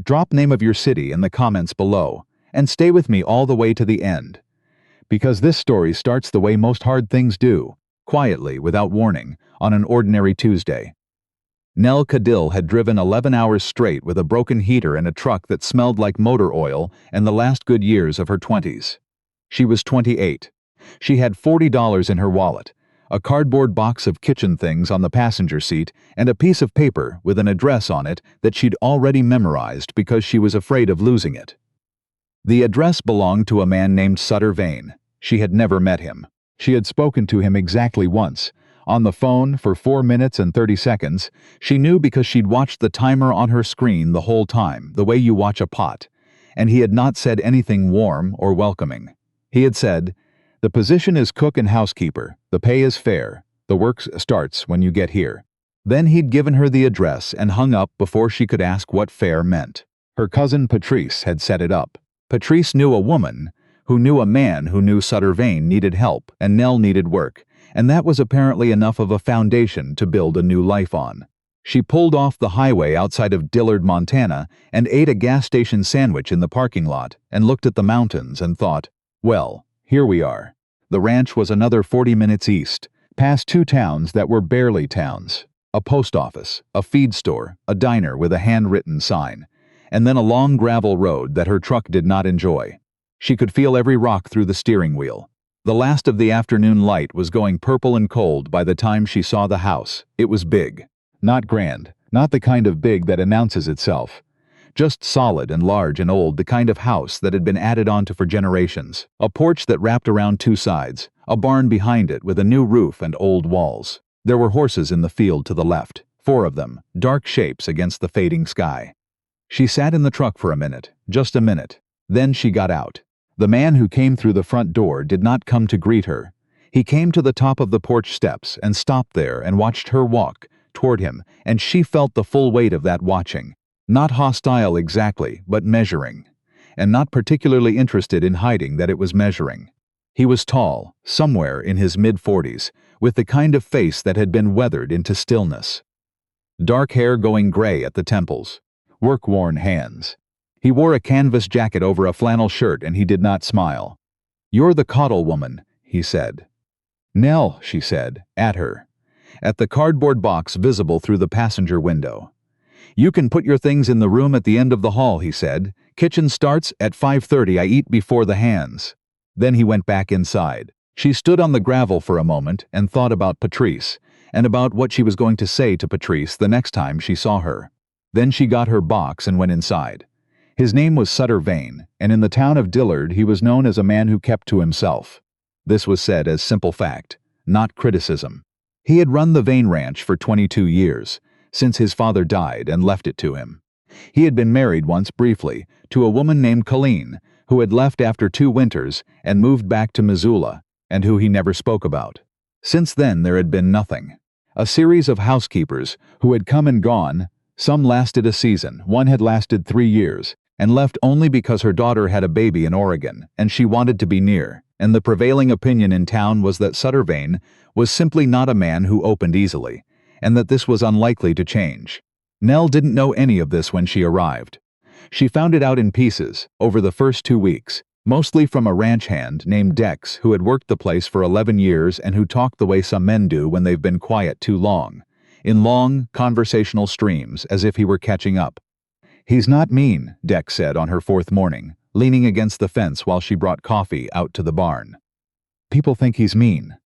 Drop name of your city in the comments below, and stay with me all the way to the end. Because this story starts the way most hard things do, quietly, without warning, on an ordinary Tuesday. Nell Caudill had driven 11 hours straight with a broken heater in a truck that smelled like motor oil and the last good years of her 20s. She was 28. She had $40 in her wallet, a cardboard box of kitchen things on the passenger seat, and a piece of paper with an address on it that she'd already memorized because she was afraid of losing it. The address belonged to a man named Sutter Vane. She had never met him. She had spoken to him exactly once, on the phone for 4 minutes and 30 seconds. She knew because she'd watched the timer on her screen the whole time, the way you watch a pot, and he had not said anything warm or welcoming. He had said, "The position is cook and housekeeper. The pay is fair. The work starts when you get here." Then he'd given her the address and hung up before she could ask what fair meant. Her cousin Patrice had set it up. Patrice knew a woman who knew a man who knew Sutter Vane needed help and Nell needed work, and that was apparently enough of a foundation to build a new life on. She pulled off the highway outside of Dillard, Montana, and ate a gas station sandwich in the parking lot and looked at the mountains and thought, well, here we are. The ranch was another 40 minutes east, past 2 towns that were barely towns, a post office, a feed store, a diner with a handwritten sign, and then a long gravel road that her truck did not enjoy. She could feel every rock through the steering wheel. The last of the afternoon light was going purple and cold by the time she saw the house. It was big. Not grand, not the kind of big that announces itself. Just solid and large and old, the kind of house that had been added onto for generations. A porch that wrapped around 2 sides, a barn behind it with a new roof and old walls. There were horses in the field to the left, 4 of them, dark shapes against the fading sky. She sat in the truck for a minute, just a minute. Then she got out. The man who came through the front door did not come to greet her. He came to the top of the porch steps and stopped there and watched her walk toward him, and she felt the full weight of that watching. Not hostile exactly, but measuring, and not particularly interested in hiding that it was measuring. He was tall, somewhere in his mid-40s, with the kind of face that had been weathered into stillness. Dark hair going gray at the temples, work-worn hands. He wore a canvas jacket over a flannel shirt and he did not smile. "You're the Caudill woman," he said. "Nell," she said, at her, at the cardboard box visible through the passenger window. "You can put your things in the room at the end of the hall," he said. "Kitchen starts at 5:30. I eat before the hands." Then he went back inside. She stood on the gravel for a moment and thought about Patrice, and about what she was going to say to Patrice the next time she saw her. Then she got her box and went inside. His name was Sutter Vane, and in the town of Dillard he was known as a man who kept to himself. This was said as simple fact, not criticism. He had run the Vane Ranch for 22 years, since his father died and left it to him. He had been married once briefly to a woman named Colleen, who had left after 2 winters and moved back to Missoula, and who he never spoke about. Since then there had been nothing. A series of housekeepers who had come and gone. Some lasted a season, one had lasted 3 years, and left only because her daughter had a baby in Oregon, and she wanted to be near, and the prevailing opinion in town was that Sutter Vane was simply not a man who opened easily, and that this was unlikely to change. Nell didn't know any of this when she arrived. She found it out in pieces, over the first 2 weeks, mostly from a ranch hand named Dex who had worked the place for 11 years and who talked the way some men do when they've been quiet too long, in long, conversational streams, as if he were catching up. "He's not mean," Dex said on her 4th morning, leaning against the fence while she brought coffee out to the barn. "People think he's mean."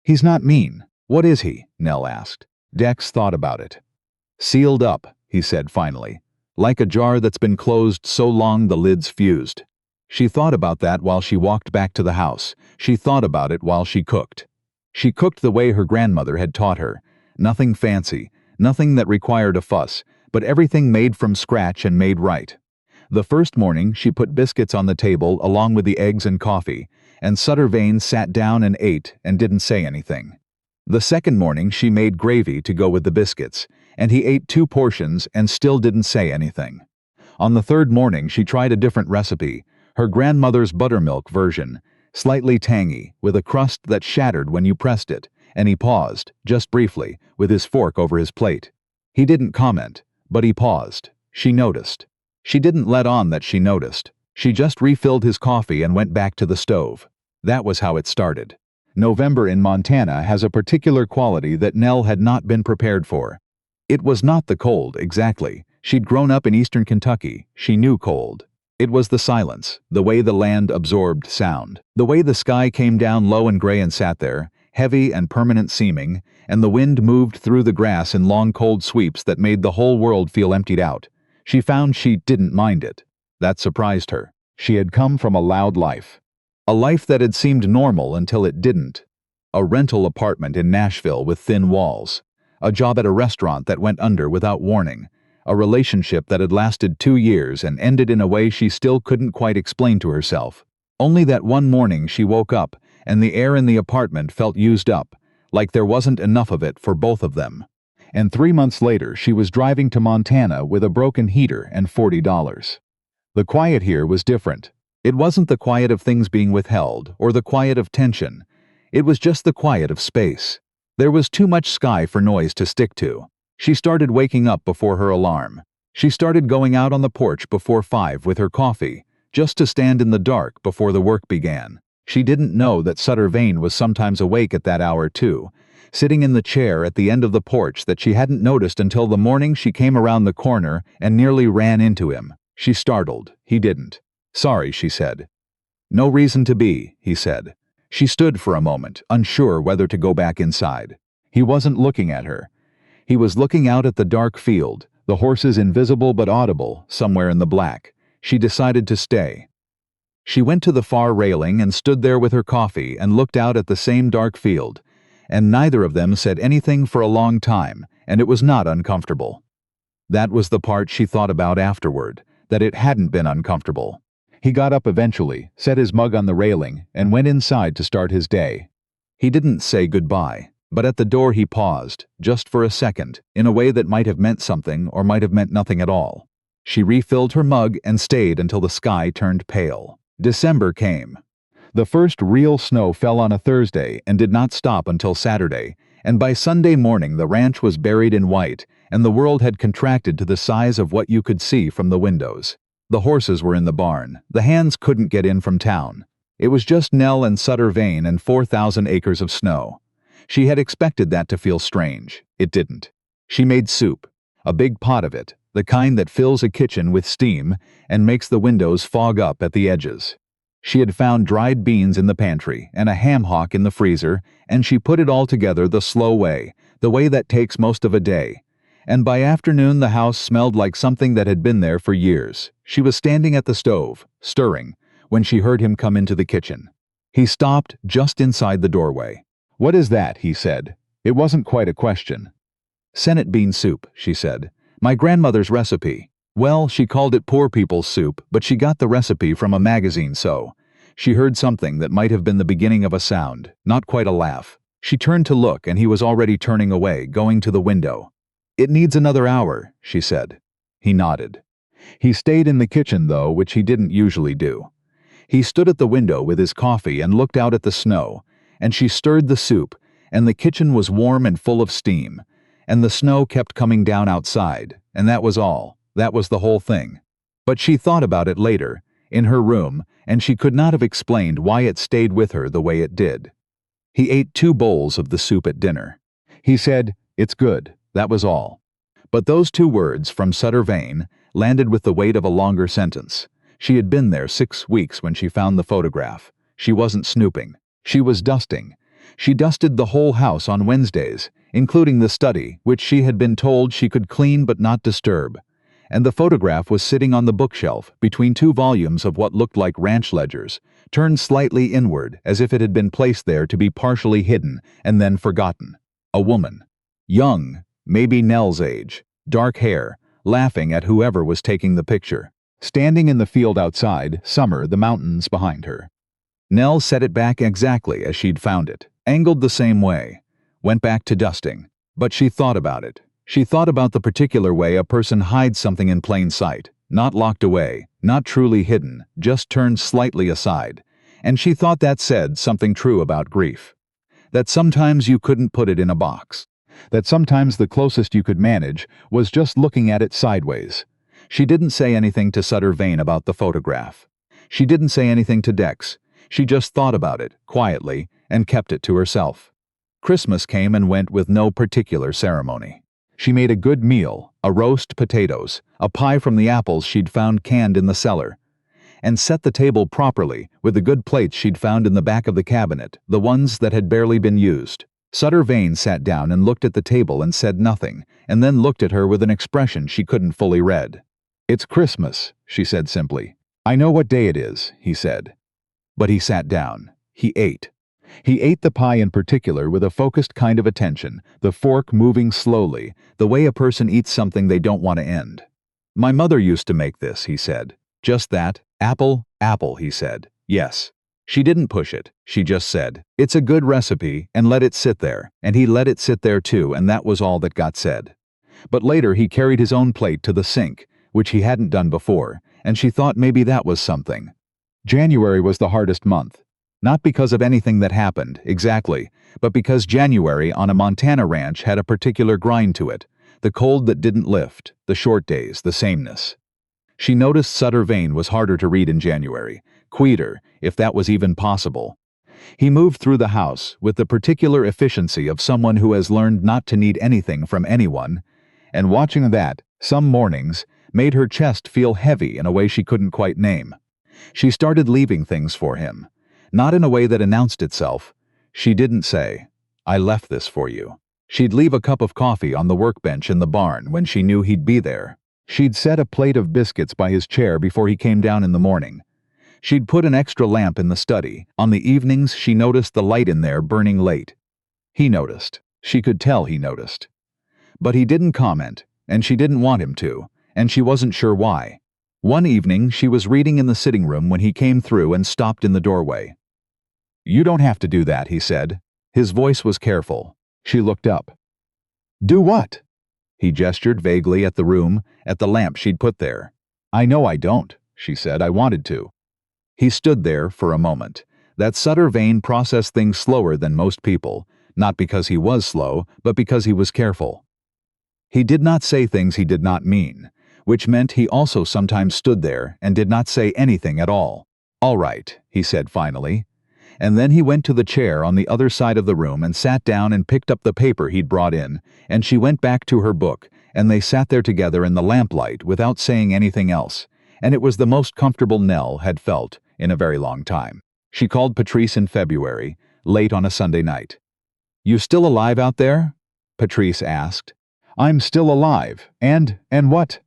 "He's not mean. What is he?" Nell asked. Dex thought about it. "Sealed up," he said finally, "like a jar that's been closed so long the lid's fused." She thought about that while she walked back to the house. She thought about it while she cooked. She cooked the way her grandmother had taught her. Nothing fancy, nothing that required a fuss, but everything made from scratch and made right. The first morning she put biscuits on the table along with the eggs and coffee, and Sutter Vane sat down and ate and didn't say anything. The second morning she made gravy to go with the biscuits, and he ate 2 portions and still didn't say anything. On the 3rd morning she tried a different recipe, her grandmother's buttermilk version, slightly tangy, with a crust that shattered when you pressed it, and he paused, just briefly, with his fork over his plate. He didn't comment, but he paused. She noticed. She didn't let on that she noticed. She just refilled his coffee and went back to the stove. That was how it started. November in Montana has a particular quality that Nell had not been prepared for. It was not the cold, exactly. She'd grown up in eastern Kentucky. She knew cold. It was the silence, the way the land absorbed sound, the way the sky came down low and gray and sat there, heavy and permanent seeming, and the wind moved through the grass in long cold sweeps that made the whole world feel emptied out. She found she didn't mind it. That surprised her. She had come from a loud life. A life that had seemed normal until it didn't. A rental apartment in Nashville with thin walls. A job at a restaurant that went under without warning. A relationship that had lasted 2 years and ended in a way she still couldn't quite explain to herself. Only that one morning she woke up, and the air in the apartment felt used up, like there wasn't enough of it for both of them. And 3 months later she was driving to Montana with a broken heater and $40. The quiet here was different. It wasn't the quiet of things being withheld, or the quiet of tension. It was just the quiet of space. There was too much sky for noise to stick to. She started waking up before her alarm. She started going out on the porch before 5 with her coffee, just to stand in the dark before the work began. She didn't know that Sutter Vane was sometimes awake at that hour too, sitting in the chair at the end of the porch that she hadn't noticed until the morning she came around the corner and nearly ran into him. She startled. He didn't. "Sorry," she said. "No reason to be," he said. She stood for a moment, unsure whether to go back inside. He wasn't looking at her. He was looking out at the dark field, the horses invisible but audible, somewhere in the black. She decided to stay. She went to the far railing and stood there with her coffee and looked out at the same dark field, and neither of them said anything for a long time, and it was not uncomfortable. That was the part she thought about afterward, that it hadn't been uncomfortable. He got up eventually, set his mug on the railing, and went inside to start his day. He didn't say goodbye, but at the door he paused, just for a second, in a way that might have meant something or might have meant nothing at all. She refilled her mug and stayed until the sky turned pale. December came. The first real snow fell on a Thursday and did not stop until Saturday, and by Sunday morning the ranch was buried in white, and the world had contracted to the size of what you could see from the windows. The horses were in the barn. The hands couldn't get in from town. It was just Nell and Sutter Vane and 4,000 acres of snow. She had expected that to feel strange. It didn't. She made soup, a big pot of it, the kind that fills a kitchen with steam and makes the windows fog up at the edges. She had found dried beans in the pantry and a ham hock in the freezer, and she put it all together the slow way, the way that takes most of a day. And by afternoon the house smelled like something that had been there for years. She was standing at the stove, stirring, when she heard him come into the kitchen. He stopped just inside the doorway. "What is that?" he said. It wasn't quite a question. "Senate bean soup," she said. "My grandmother's recipe. Well, she called it poor people's soup, but she got the recipe from a magazine, so." She heard something that might have been the beginning of a sound, not quite a laugh. She turned to look, and he was already turning away, going to the window. "It needs another hour," she said. He nodded. He stayed in the kitchen, though, which he didn't usually do. He stood at the window with his coffee and looked out at the snow, and she stirred the soup, and the kitchen was warm and full of steam, and the snow kept coming down outside, and that was all. That was the whole thing. But she thought about it later, in her room, and she could not have explained why it stayed with her the way it did. He ate 2 bowls of the soup at dinner. He said, "It's good." That was all. But those 2 words from Sutter Vane landed with the weight of a longer sentence. She had been there 6 weeks when she found the photograph. She wasn't snooping. She was dusting. She dusted the whole house on Wednesdays, including the study, which she had been told she could clean but not disturb. And the photograph was sitting on the bookshelf between 2 volumes of what looked like ranch ledgers, turned slightly inward as if it had been placed there to be partially hidden and then forgotten. A woman. Young. Maybe Nell's age, dark hair, laughing at whoever was taking the picture. Standing in the field outside, summer, the mountains behind her. Nell set it back exactly as she'd found it, angled the same way, went back to dusting. But she thought about it. She thought about the particular way a person hides something in plain sight, not locked away, not truly hidden, just turned slightly aside. And she thought that said something true about grief. That sometimes you couldn't put it in a box. That sometimes the closest you could manage was just looking at it sideways. She didn't say anything to Sutter Vane about the photograph. She didn't say anything to Dex. She just thought about it, quietly, and kept it to herself. Christmas came and went with no particular ceremony. She made a good meal, a roast potatoes, a pie from the apples she'd found canned in the cellar, and set the table properly with the good plates she'd found in the back of the cabinet, the ones that had barely been used. Sutter Vane sat down and looked at the table and said nothing, and then looked at her with an expression she couldn't fully read. "It's Christmas," she said simply. "I know what day it is," he said. But he sat down. He ate. He ate the pie in particular with a focused kind of attention, the fork moving slowly, the way a person eats something they don't want to end. "My mother used to make this," he said. "Just that. Apple, apple," he said. "Yes." She didn't push it. She just said, "It's a good recipe," and let it sit there. And he let it sit there too, and that was all that got said. But later he carried his own plate to the sink, which he hadn't done before, and she thought maybe that was something. January was the hardest month. Not because of anything that happened, exactly, but because January on a Montana ranch had a particular grind to it, the cold that didn't lift, the short days, the sameness. She noticed Sutter Vane was harder to read in January, quieter, if that was even possible. He moved through the house with the particular efficiency of someone who has learned not to need anything from anyone, and watching that, some mornings, made her chest feel heavy in a way she couldn't quite name. She started leaving things for him. Not in a way that announced itself. She didn't say, "I left this for you." She'd leave a cup of coffee on the workbench in the barn when she knew he'd be there. She'd set a plate of biscuits by his chair before he came down in the morning. She'd put an extra lamp in the study. On the evenings, she noticed the light in there burning late. He noticed. She could tell he noticed. But he didn't comment, and she didn't want him to, and she wasn't sure why. One evening, she was reading in the sitting room when he came through and stopped in the doorway. "You don't have to do that," he said. His voice was careful. She looked up. "Do what?" He gestured vaguely at the room, at the lamp she'd put there. "I know I don't," she said. "I wanted to." He stood there for a moment. That Sutter Vane processed things slower than most people, not because he was slow, but because he was careful. He did not say things he did not mean, which meant he also sometimes stood there and did not say anything at all. "All right," he said finally. And then he went to the chair on the other side of the room and sat down and picked up the paper he'd brought in, and she went back to her book, and they sat there together in the lamplight without saying anything else, and it was the most comfortable Nell had felt in a very long time. She called Patrice in February, late on a Sunday night. "You still alive out there?" Patrice asked. "I'm still alive. And what?"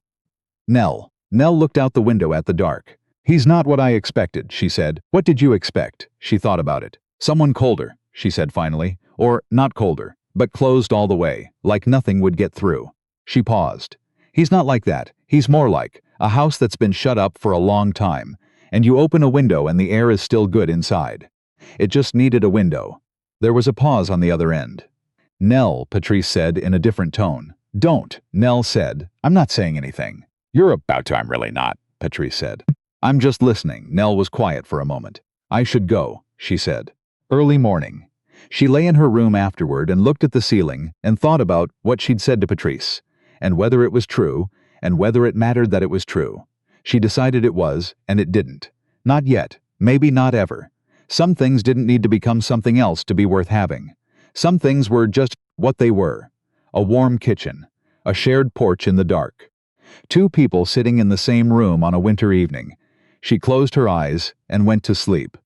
Nell. Nell looked out the window at the dark. "He's not what I expected," she said. "What did you expect?" She thought about it. "Someone colder," she said finally. "Or not colder, but closed all the way, like nothing would get through." She paused. "He's not like that. He's more like a house that's been shut up for a long time, and you open a window and the air is still good inside. It just needed a window." There was a pause on the other end. "Nell," Patrice said in a different tone. "Don't," Nell said. "I'm not saying anything." "You're about to." "I'm really not," Patrice said. "I'm just listening." Nell was quiet for a moment. "I should go," she said. Early morning. She lay in her room afterward and looked at the ceiling and thought about what she'd said to Patrice, and whether it was true, and whether it mattered that it was true. She decided it was, and it didn't. Not yet, maybe not ever. Some things didn't need to become something else to be worth having. Some things were just what they were. A warm kitchen, a shared porch in the dark. Two people sitting in the same room on a winter evening. She closed her eyes and went to sleep.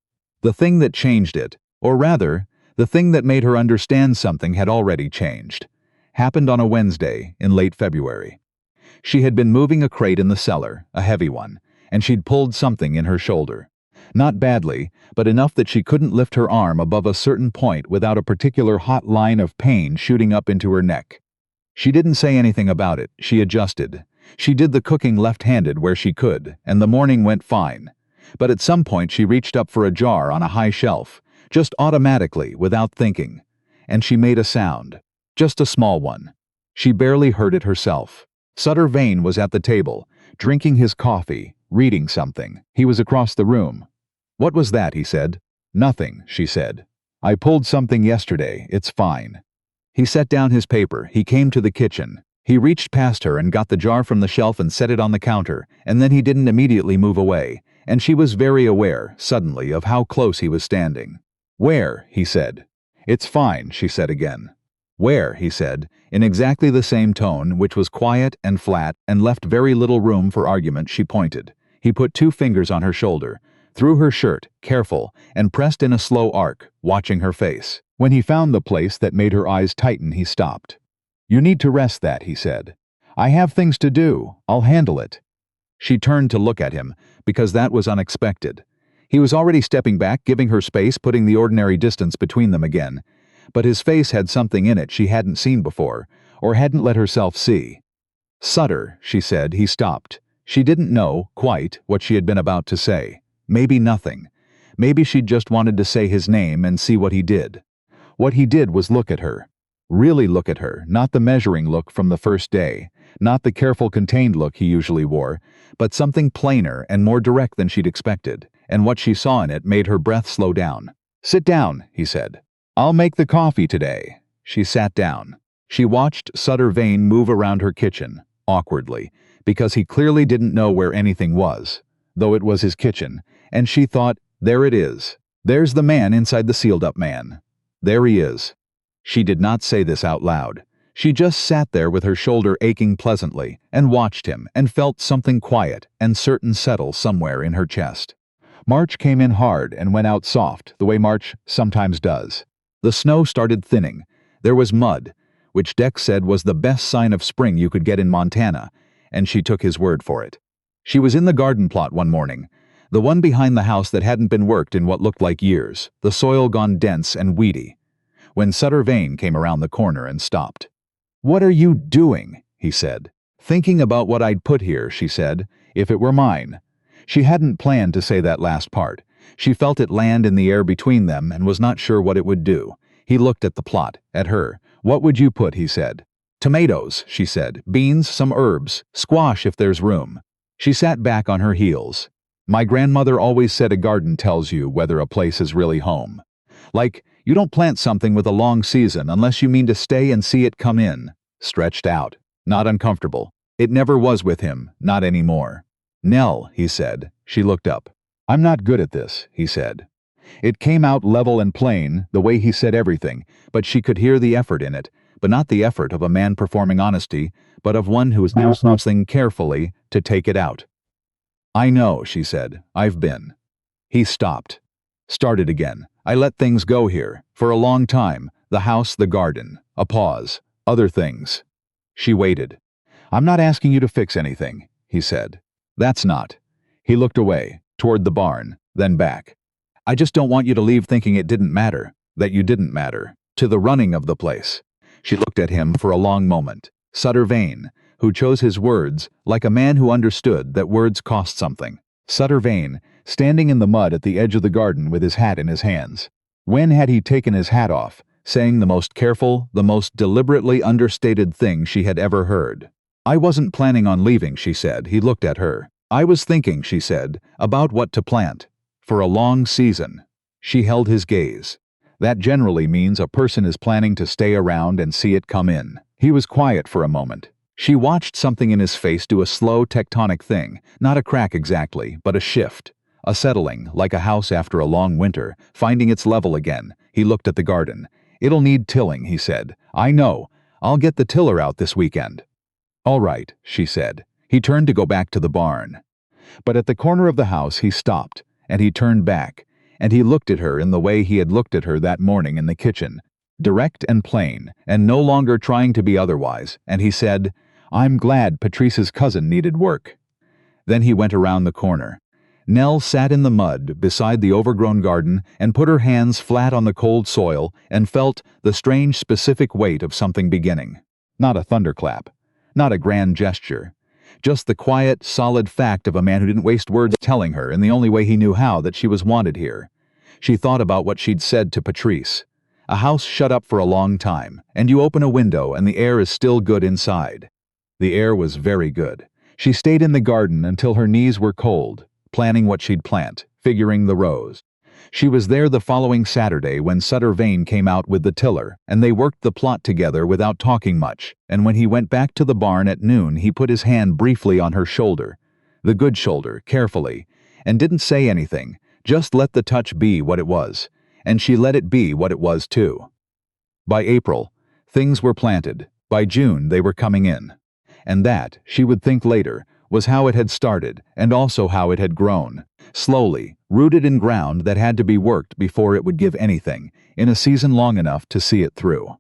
The thing that changed it, or rather, the thing that made her understand something had already changed, happened on a Wednesday in late February. She had been moving a crate in the cellar, a heavy one, and she'd pulled something in her shoulder. Not badly, but enough that she couldn't lift her arm above a certain point without a particular hot line of pain shooting up into her neck. She didn't say anything about it. She adjusted. She did the cooking left-handed where she could, and the morning went fine. But at some point she reached up for a jar on a high shelf, just automatically, without thinking. And she made a sound. Just a small one. She barely heard it herself. Sutter Vane was at the table, drinking his coffee, reading something. He was across the room. "What was that?" he said. "Nothing," she said. "I pulled something yesterday. It's fine." He set down his paper. He came to the kitchen. He reached past her and got the jar from the shelf and set it on the counter, and then he didn't immediately move away, and she was very aware, suddenly, of how close he was standing. "Where?" he said. "It's fine," she said again. "Where?" he said, in exactly the same tone, which was quiet and flat and left very little room for argument. She pointed. He put 2 fingers on her shoulder, through her shirt, careful, and pressed in a slow arc, watching her face. When he found the place that made her eyes tighten, he stopped. "You need to rest that," he said. "I have things to do. I'll handle it." She turned to look at him, because that was unexpected. He was already stepping back, giving her space, putting the ordinary distance between them again. But his face had something in it she hadn't seen before, or hadn't let herself see. "Sutter," she said. He stopped. She didn't know, quite, what she had been about to say. Maybe nothing. Maybe she'd just wanted to say his name and see what he did. What he did was look at her. Really look at her, not the measuring look from the first day, not the careful contained look he usually wore, but something plainer and more direct than she'd expected, and what she saw in it made her breath slow down. "Sit down," he said. "I'll make the coffee today." She sat down. She watched Sutter Vane move around her kitchen, awkwardly, because he clearly didn't know where anything was, though it was his kitchen, and she thought, there it is. There's the man inside the sealed-up man. There he is. She did not say this out loud. She just sat there with her shoulder aching pleasantly, and watched him, and felt something quiet and certain settle somewhere in her chest. March came in hard and went out soft, the way March sometimes does. The snow started thinning. There was mud, which Dex said was the best sign of spring you could get in Montana, and she took his word for it. She was in the garden plot one morning, the one behind the house that hadn't been worked in what looked like years, the soil gone dense and weedy, when Sutter Vane came around the corner and stopped. "What are you doing?" he said. "Thinking about what I'd put here," she said, "if it were mine." She hadn't planned to say that last part. She felt it land in the air between them and was not sure what it would do. He looked at the plot, at her. "What would you put?" he said. "Tomatoes," she said. "Beans, some herbs, squash if there's room." She sat back on her heels. "My grandmother always said a garden tells you whether a place is really home. Like, you don't plant something with a long season unless you mean to stay and see it come in." Stretched out. Not uncomfortable. It never was with him, not anymore. "Nell," he said. She looked up. "I'm not good at this," he said. It came out level and plain, the way he said everything, but she could hear the effort in it, but not the effort of a man performing honesty, but of one who is doing something carefully to take it out. "I know," she said. "I've been." He stopped. Started again. "I let things go here. For a long time. The house, the garden. A pause. Other things." She waited. "I'm not asking you to fix anything," he said. "That's not." He looked away, toward the barn, then back. "I just don't want you to leave thinking it didn't matter, that you didn't matter, to the running of the place." She looked at him for a long moment. Sutter Vane, who chose his words like a man who understood that words cost something. Sutter Vane, standing in the mud at the edge of the garden with his hat in his hands. When had he taken his hat off, saying the most careful, the most deliberately understated thing she had ever heard? "I wasn't planning on leaving," she said. He looked at her. "I was thinking," she said, "about what to plant. For a long season." She held his gaze. That generally means a person is planning to stay around and see it come in. He was quiet for a moment. She watched something in his face do a slow tectonic thing, not a crack exactly, but a shift. A settling, like a house after a long winter, finding its level again. He looked at the garden. "It'll need tilling," he said. "I know. I'll get the tiller out this weekend." "All right," she said. He turned to go back to the barn. But at the corner of the house he stopped, and he turned back, and he looked at her in the way he had looked at her that morning in the kitchen, direct and plain, and no longer trying to be otherwise, and he said, "I'm glad Patrice's cousin needed work." Then he went around the corner. Nell sat in the mud beside the overgrown garden and put her hands flat on the cold soil and felt the strange specific weight of something beginning. Not a thunderclap. Not a grand gesture. Just the quiet, solid fact of a man who didn't waste words telling her, in the only way he knew how, that she was wanted here. She thought about what she'd said to Patrice. A house shut up for a long time, and you open a window and the air is still good inside. The air was very good. She stayed in the garden until her knees were cold, planning what she'd plant, figuring the rows. She was there the following Saturday when Sutter Vane came out with the tiller, and they worked the plot together without talking much, and when he went back to the barn at noon he put his hand briefly on her shoulder, the good shoulder, carefully, and didn't say anything, just let the touch be what it was, and she let it be what it was too. By April, things were planted. By June they were coming in. And that, she would think later, was how it had started, and also how it had grown. Slowly, rooted in ground that had to be worked before it would give anything, in a season long enough to see it through.